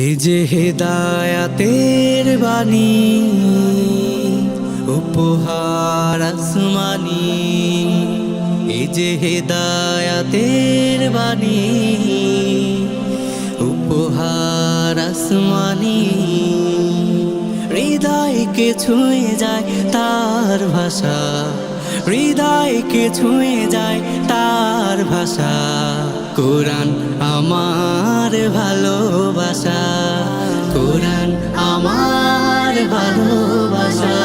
এই যে হেদায়াতের বাণী, উপহার আসমানি। এই যে হেদায়াতের বাণী, উপহার আসমানি। হৃদয়কে ছুঁয়ে যায় তার ভাষা, হৃদয়কে ছুঁয়ে যায় তার ভাষা। কোরআন আমার ভালোবাসা, কোরআন আমার ভালোবাসা,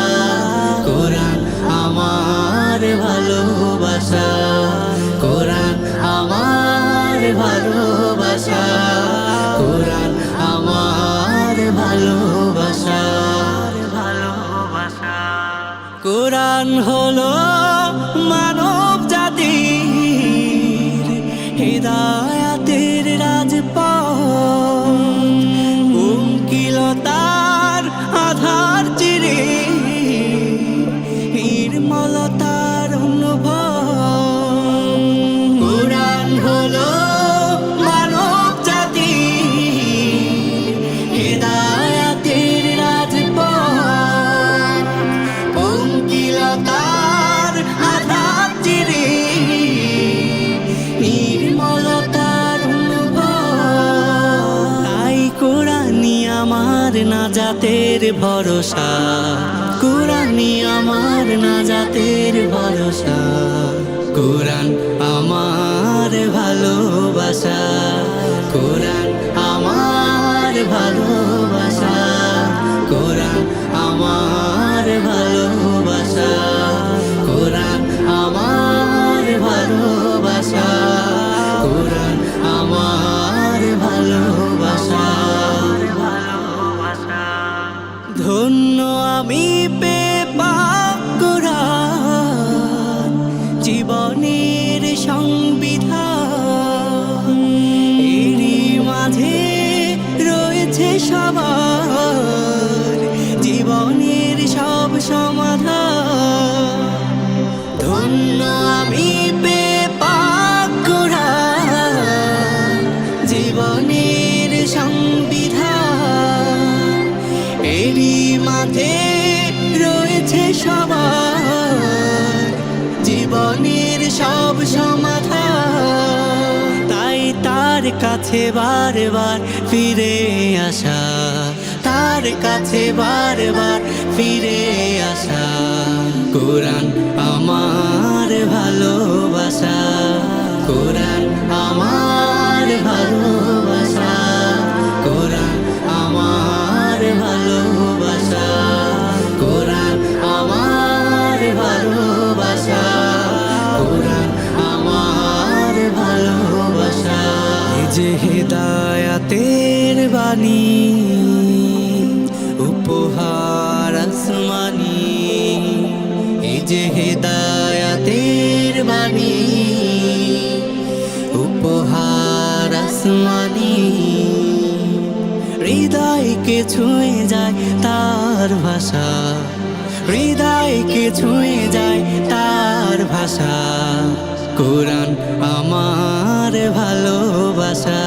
কোরআন আমার ভালোবাসা, কোরআন আমার ভালোবাসা, কোরআন আমার ভালোবাসা। কোরআন হলো মানব জাতির হেদায়াতের রাজপথ, মুকিলতার আধার চিরে নির্মলতার অনুভব। কোরআন হলো মানব জাতির হেদায়াতের রাজপথ, মুকিলতার আধার চিরে নির্মলতার অনুভব। তাই কোরআনই আমার নাজাতের ভরসা, কোরআনই আমার নাজাতের ভরসা। কোরআন আমার ভালোবাসা, কোরআন আমার ভালোবাসা, কোরআন আমার ভালোবাসা, কোরআন আমার ভালোবাসা, কোরআন আমার ভালোবাসা। ধন্য আমি পেয়ে পাক কোরআন, জীবনের সংবিধান। এরই মাঝে রয়েছে সবার জীবনের সব সমাধান। ধন্য আমি পেয়ে পাক কোরআন, জীবনের সংবিধান। এরই মাঝে রয়েছে সবার জীবনের সব সমাধান। তাই তার কাছে বারবার ফিরে আসা, তার কাছে বারবার ফিরে আসা। কোরআন আমার ভালোবাসা, কোরআন আমার ভালোবাসা, কোরআন আমার ভালোবাসা, কোরআন আমার ভালোবাসা, কোরআন আমার ভালোবাসা। এই যে হেদায়াতের বাণী, উপহার আসমানি। এই যে হেদায়াতের বাণী, উপহার আসমানি। হৃদয়কে ছুঁয়ে যায় তার ভাষা, হৃদয়কে ছুঁয়ে যায় তার ভাষা। কোরআন আমার ভালোবাসা।